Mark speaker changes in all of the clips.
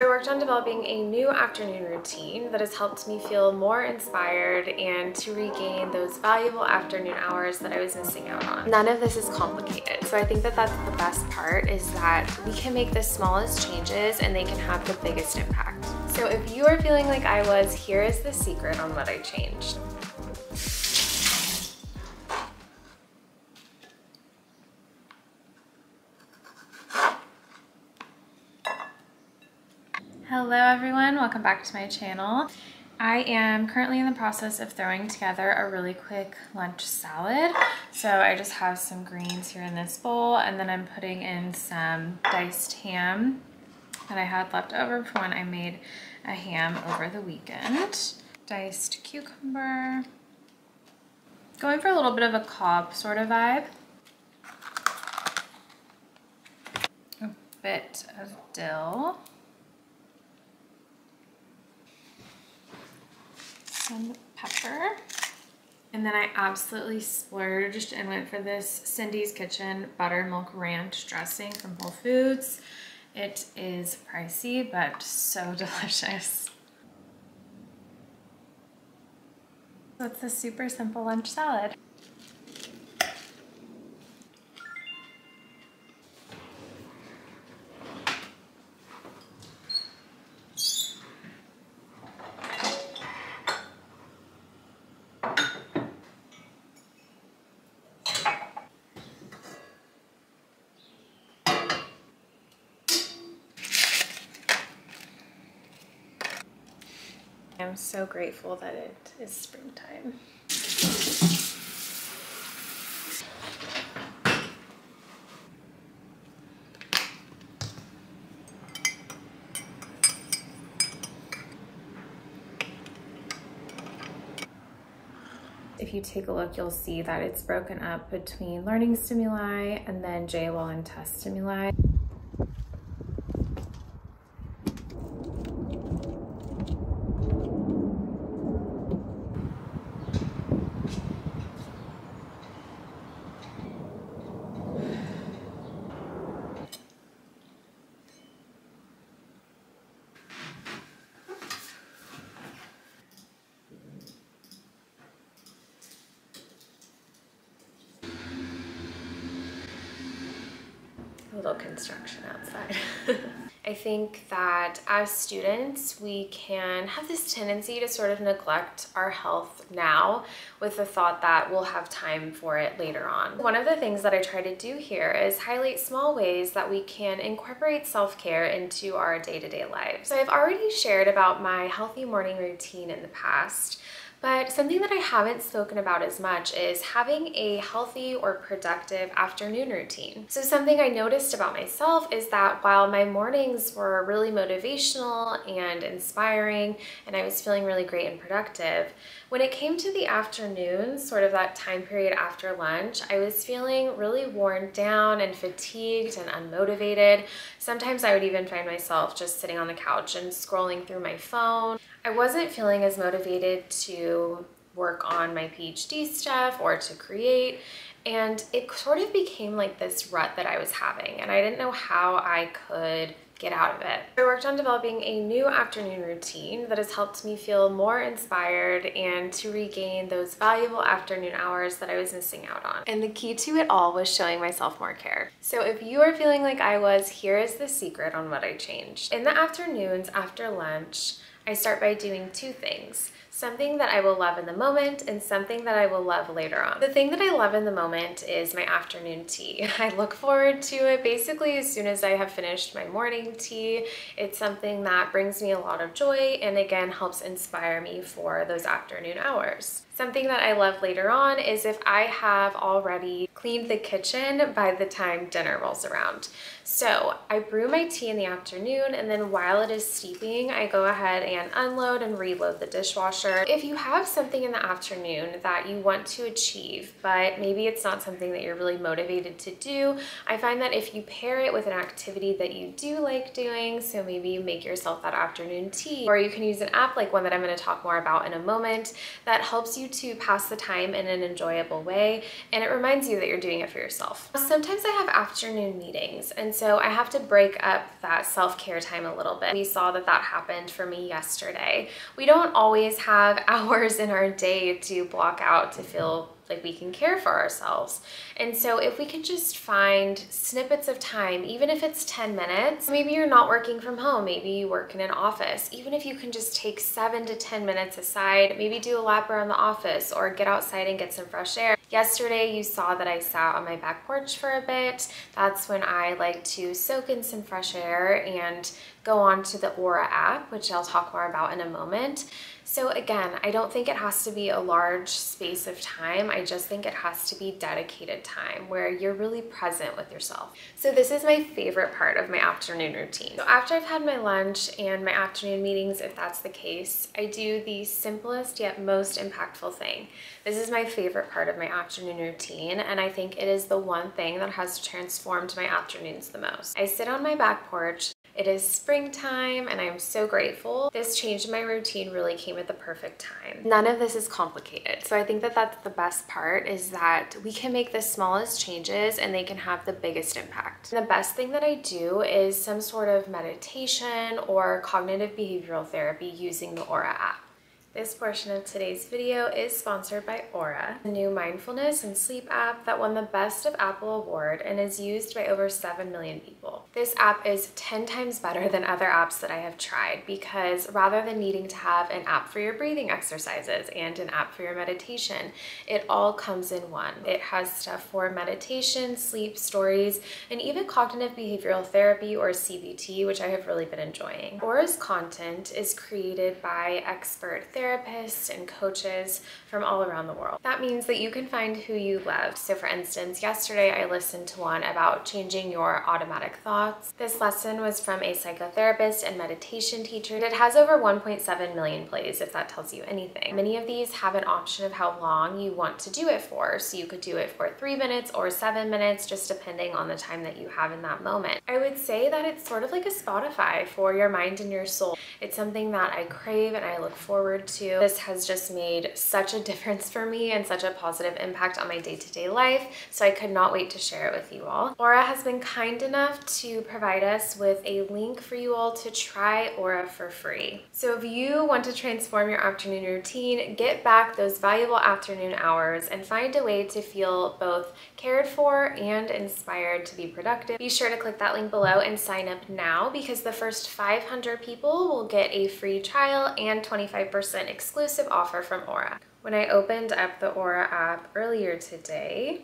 Speaker 1: I worked on developing a new afternoon routine that has helped me feel more inspired and to regain those valuable afternoon hours that I was missing out on. None of this is complicated, so I think that that's the best part, is that we can make the smallest changes and they can have the biggest impact. So if you are feeling like I was, here is the secret on what I changed. Hello everyone, welcome back to my channel. I am currently in the process of throwing together a really quick lunch salad. So I just have some greens here in this bowl, and then I'm putting in some diced ham that I had left over from when I made a ham over the weekend. Diced cucumber. Going for a little bit of a Cobb sort of vibe. A bit of dill. Some pepper. And then I absolutely splurged and went for this Cindy's Kitchen buttermilk ranch dressing from Whole Foods. It is pricey, but so delicious. So it's a super simple lunch salad. I'm so grateful that it is springtime. If you take a look, you'll see that it's broken up between learning stimuli and then JWL and test stimuli. A little construction outside. I think that as students, we can have this tendency to sort of neglect our health now with the thought that we'll have time for it later on. One of the things that I try to do here is highlight small ways that we can incorporate self-care into our day-to-day lives. So I've already shared about my healthy morning routine in the past, but something that I haven't spoken about as much is having a healthy or productive afternoon routine. So something I noticed about myself is that while my mornings were really motivational and inspiring, and I was feeling really great and productive, when it came to the afternoons, sort of that time period after lunch, I was feeling really worn down and fatigued and unmotivated. Sometimes I would even find myself just sitting on the couch and scrolling through my phone. I wasn't feeling as motivated to work on my PhD stuff or to create, and it sort of became like this rut that I was having, and I didn't know how I could get out of it. I worked on developing a new afternoon routine that has helped me feel more inspired and to regain those valuable afternoon hours that I was missing out on. And the key to it all was showing myself more care. So if you are feeling like I was, here is the secret on what I changed. In the afternoons after lunch, I start by doing two things. Something that I will love in the moment and something that I will love later on. The thing that I love in the moment is my afternoon tea. I look forward to it basically as soon as I have finished my morning tea. It's something that brings me a lot of joy and again helps inspire me for those afternoon hours. Something that I love later on is if I have already cleaned the kitchen by the time dinner rolls around. So I brew my tea in the afternoon, and then while it is steeping, I go ahead and unload and reload the dishwasher structure. If you have something in the afternoon that you want to achieve, but maybe it's not something that you're really motivated to do, I find that if you pair it with an activity that you do like doing, so maybe you make yourself that afternoon tea, or you can use an app like one that I'm going to talk more about in a moment that helps you to pass the time in an enjoyable way, and it reminds you that you're doing it for yourself. Sometimes I have afternoon meetings, and so I have to break up that self-care time a little bit. We saw that that happened for me yesterday. We don't always have hours in our day to block out to feel like we can care for ourselves. And so if we could just find snippets of time, even if it's 10 minutes, maybe you're not working from home, maybe you work in an office, even if you can just take 7 to 10 minutes aside, maybe do a lap around the office or get outside and get some fresh air. Yesterday, you saw that I sat on my back porch for a bit. That's when I like to soak in some fresh air and go on to the Aura app, which I'll talk more about in a moment. So again, I don't think it has to be a large space of time. I just think it has to be dedicated time where you're really present with yourself. So this is my favorite part of my afternoon routine. So after I've had my lunch and my afternoon meetings, if that's the case, I do the simplest yet most impactful thing. This is my favorite part of my afternoon routine, and I think it is the one thing that has transformed my afternoons the most. I sit on my back porch. It is springtime and I'm so grateful. This change in my routine really came at the perfect time. None of this is complicated. So I think that that's the best part, is that we can make the smallest changes and they can have the biggest impact. And the best thing that I do is some sort of meditation or cognitive behavioral therapy using the Aura app. This portion of today's video is sponsored by Aura, a new mindfulness and sleep app that won the Best of Apple award and is used by over 7 million people. This app is 10 times better than other apps that I have tried, because rather than needing to have an app for your breathing exercises and an app for your meditation, it all comes in one. It has stuff for meditation, sleep, stories, and even cognitive behavioral therapy or CBT, which I have really been enjoying. Aura's content is created by expert therapists and coaches from all around the world. That means that you can find who you love. So for instance, yesterday I listened to one about changing your automatic thoughts. This lesson was from a psychotherapist and meditation teacher. It has over 1.7 million plays, if that tells you anything. Many of these have an option of how long you want to do it for. So you could do it for 3 minutes or 7 minutes, just depending on the time that you have in that moment. I would say that it's sort of like a Spotify for your mind and your soul. It's something that I crave and I look forward to. This has just made such a difference for me and such a positive impact on my day-to-day life, so I could not wait to share it with you all. Aura has been kind enough to provide us with a link for you all to try Aura for free. So if you want to transform your afternoon routine, get back those valuable afternoon hours, and find a way to feel both cared for and inspired to be productive, be sure to click that link below and sign up now, because the first 500 people will get a free trial and 25% exclusive offer from Aura. When I opened up the Aura app earlier today,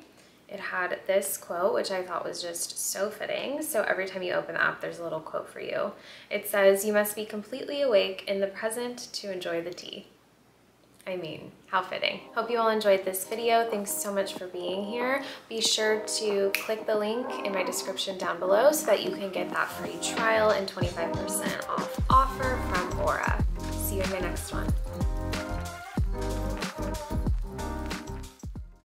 Speaker 1: it had this quote, which I thought was just so fitting. So every time you open the app, there's a little quote for you. It says, "You must be completely awake in the present to enjoy the tea." I mean, how fitting. Hope you all enjoyed this video. Thanks so much for being here. Be sure to click the link in my description down below so that you can get that free trial and 25% off offer from Aura. See you in my next one.